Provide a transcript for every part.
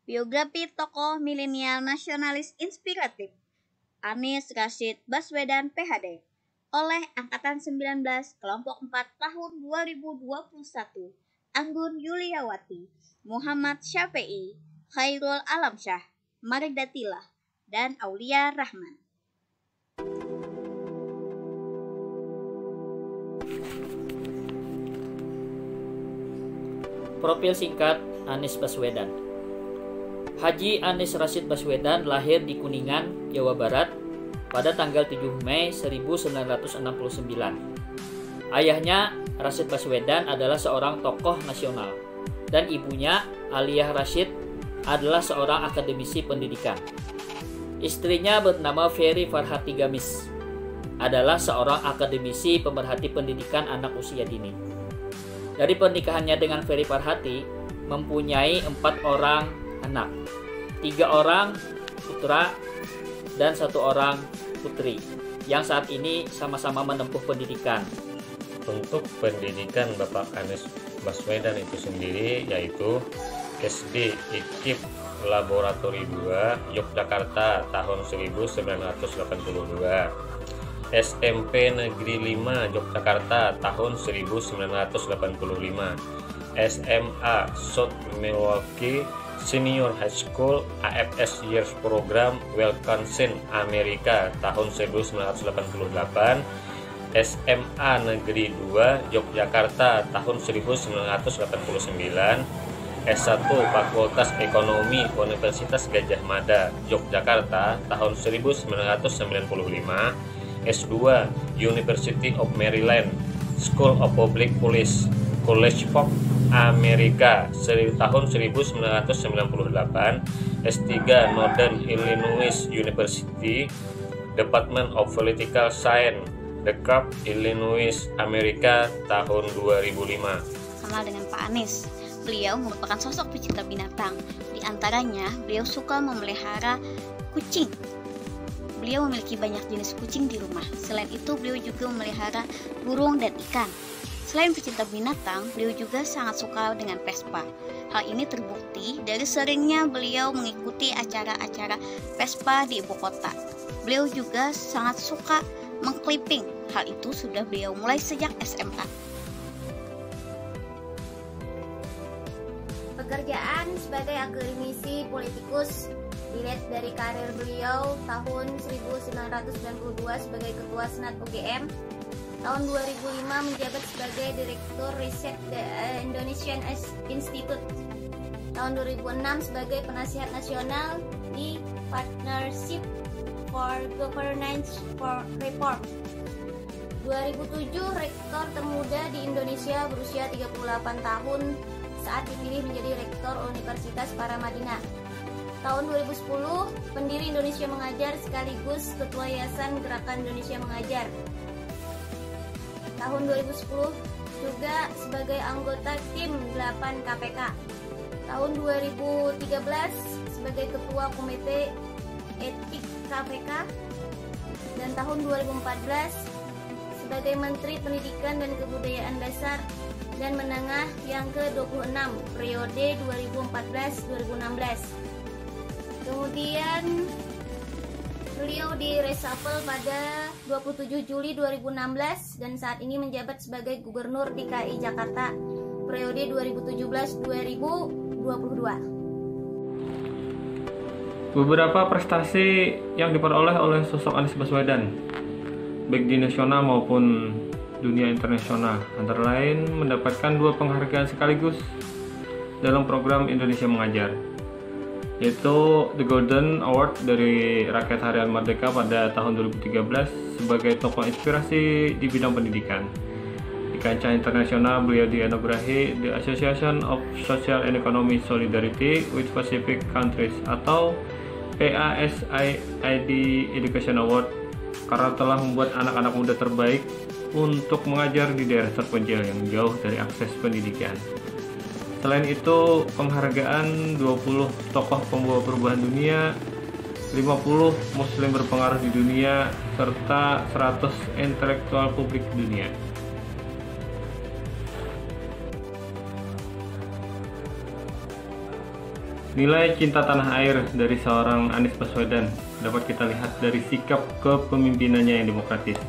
Biografi tokoh milenial nasionalis inspiratif Anies Rashid Baswedan PhD oleh Angkatan 19 Kelompok 4 tahun 2021 Anggun Yuliawati, Muhammad Syafi'i, Khairul Alamsyah, Maridatillah, dan Aulia Rahman. Profil singkat Anies Baswedan. Haji Anies Rashid Baswedan lahir di Kuningan, Jawa Barat pada tanggal 7 Mei 1969. Ayahnya, Rashid Baswedan, adalah seorang tokoh nasional dan ibunya, Aliyah Rashid, adalah seorang akademisi pendidikan. Istrinya bernama Ferry Farhati Gamis, adalah seorang akademisi pemerhati pendidikan anak usia dini. Dari pernikahannya dengan Ferry Farhati, mempunyai 4 orang anak, 3 orang putra dan 1 orang putri, yang saat ini sama-sama menempuh pendidikan. Untuk pendidikan Bapak Anies Baswedan itu sendiri yaitu SD IKIP Laboratori 2 Yogyakarta tahun 1982, SMP Negeri 5 Yogyakarta tahun 1985, SMA South Milwaukee Senior High School AFS Years Program Wisconsin Amerika tahun 1988, SMA Negeri 2 Yogyakarta tahun 1989, S1 Fakultas Ekonomi Universitas Gadjah Mada Yogyakarta tahun 1995, S2 University of Maryland School of Public Policy College Park Amerika tahun 1998, S3 Northern Illinois University Department of Political Science DeKalb, Illinois Amerika tahun 2005. Kenal dengan Pak Anies. Beliau merupakan sosok pecinta binatang. Di antaranya, beliau suka memelihara kucing. Beliau memiliki banyak jenis kucing di rumah. Selain itu, beliau juga memelihara burung dan ikan. Selain pecinta binatang, beliau juga sangat suka dengan Vespa. Hal ini terbukti dari seringnya beliau mengikuti acara-acara Vespa di ibu kota. Beliau juga sangat suka mengclipping. Hal itu sudah beliau mulai sejak SMA. Pekerjaan sebagai akademisi politikus dilihat dari karir beliau tahun 1992 sebagai Ketua Senat UGM, tahun 2005 menjabat sebagai Direktur Riset Indonesian Institute, tahun 2006 sebagai Penasihat Nasional di Partnership for Governance Reform, 2007 Rektor termuda di Indonesia berusia 38 tahun saat dipilih menjadi Rektor Universitas Paramadina. Tahun 2010, pendiri Indonesia Mengajar sekaligus Ketua Yayasan Gerakan Indonesia Mengajar. Tahun 2010 juga sebagai anggota Tim 8 KPK. Tahun 2013 sebagai Ketua Komite Etik KPK. Dan tahun 2014 sebagai Menteri Pendidikan dan Kebudayaan Dasar dan Menengah yang ke-26 periode 2014-2016. Kemudian beliau di reshuffle pada 27 Juli 2016 dan saat ini menjabat sebagai Gubernur DKI Jakarta periode 2017-2022. Beberapa prestasi yang diperoleh oleh sosok Anies Baswedan baik di nasional maupun dunia internasional, antara lain mendapatkan 2 penghargaan sekaligus dalam program Indonesia Mengajar, yaitu The Golden Award dari Rakyat Harian Merdeka pada tahun 2013 sebagai tokoh inspirasi di bidang pendidikan. Di kancah internasional, beliau dianugerahi The Association of Social and Economic Solidarity with Pacific Countries atau PASIID Education Award karena telah membuat anak-anak muda terbaik untuk mengajar di daerah terpencil yang jauh dari akses pendidikan. Selain itu, penghargaan 20 tokoh pembawa perubahan dunia, 50 muslim berpengaruh di dunia, serta 100 intelektual publik dunia. Nilai cinta tanah air dari seorang Anies Baswedan dapat kita lihat dari sikap kepemimpinannya yang demokratis,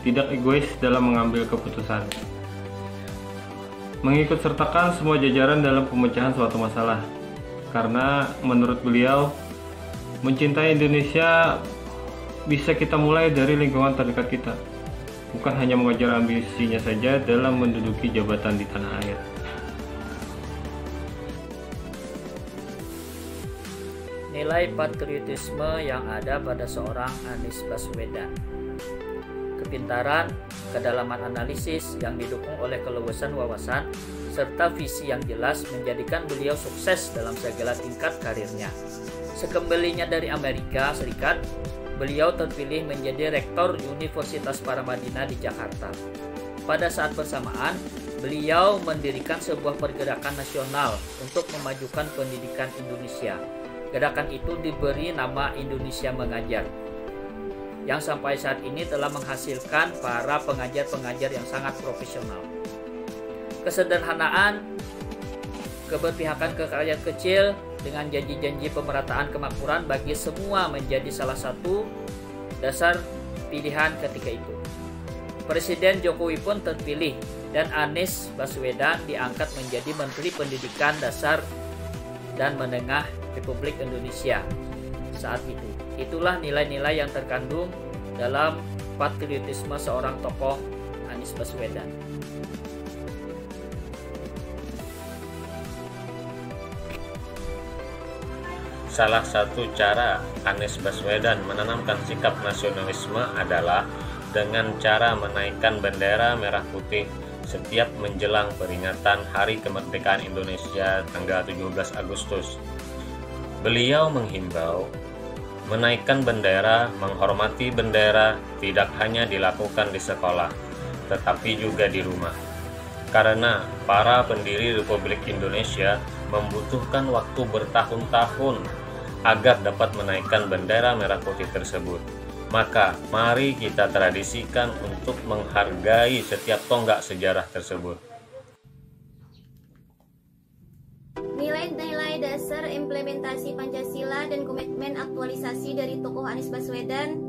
tidak egois dalam mengambil keputusan, mengikut sertakan semua jajaran dalam pemecahan suatu masalah, karena menurut beliau, mencintai Indonesia bisa kita mulai dari lingkungan terdekat kita, bukan hanya mengejar ambisinya saja dalam menduduki jabatan di tanah air. Nilai patriotisme yang ada pada seorang Anies Baswedan. Kepintaran, kedalaman analisis yang didukung oleh keluasan wawasan, serta visi yang jelas menjadikan beliau sukses dalam segala tingkat karirnya. Sekembalinya dari Amerika Serikat, beliau terpilih menjadi Rektor Universitas Paramadina di Jakarta. Pada saat bersamaan, beliau mendirikan sebuah pergerakan nasional untuk memajukan pendidikan Indonesia. Gerakan itu diberi nama Indonesia Mengajar, yang sampai saat ini telah menghasilkan para pengajar-pengajar yang sangat profesional. Kesederhanaan, keberpihakan ke rakyat kecil dengan janji-janji pemerataan kemakmuran bagi semua menjadi salah satu dasar pilihan ketika itu. Presiden Jokowi pun terpilih dan Anies Baswedan diangkat menjadi Menteri Pendidikan Dasar dan Menengah Republik Indonesia saat itu. Itulah nilai-nilai yang terkandung dalam patriotisme seorang tokoh Anies Baswedan. Salah satu cara Anies Baswedan menanamkan sikap nasionalisme adalah dengan cara menaikkan bendera merah putih setiap menjelang peringatan Hari Kemerdekaan Indonesia tanggal 17 Agustus. Beliau menghimbau menaikkan bendera, menghormati bendera tidak hanya dilakukan di sekolah, tetapi juga di rumah. Karena para pendiri Republik Indonesia membutuhkan waktu bertahun-tahun agar dapat menaikkan bendera merah putih tersebut. Maka mari kita tradisikan untuk menghargai setiap tonggak sejarah tersebut. Nilai-nilai dasar implementasi Pancasila dan komitmen aktualisasi dari tokoh Anies Baswedan,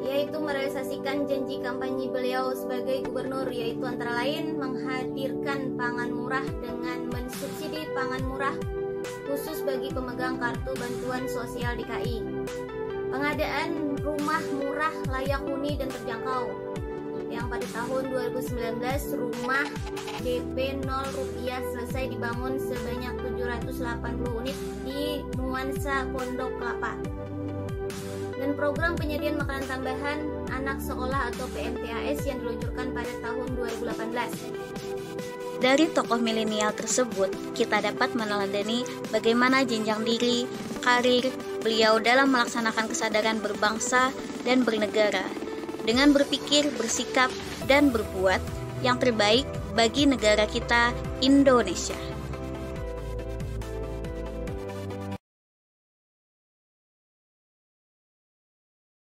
yaitu merealisasikan janji kampanye beliau sebagai gubernur, yaitu antara lain menghadirkan pangan murah dengan mensubsidi pangan murah khusus bagi pemegang kartu bantuan sosial DKI, pengadaan rumah murah layak huni dan terjangkau, yang pada tahun 2019 rumah DP 0 rupiah selesai dibangun sebanyak 780 unit di Nuansa Pondok Kelapa, dan program penyediaan makanan tambahan anak sekolah atau PMTAS yang diluncurkan pada tahun 2018. Dari tokoh milenial tersebut, kita dapat meneladani bagaimana jenjang diri, karir beliau dalam melaksanakan kesadaran berbangsa dan bernegara, dengan berpikir, bersikap, dan berbuat yang terbaik bagi negara kita, Indonesia.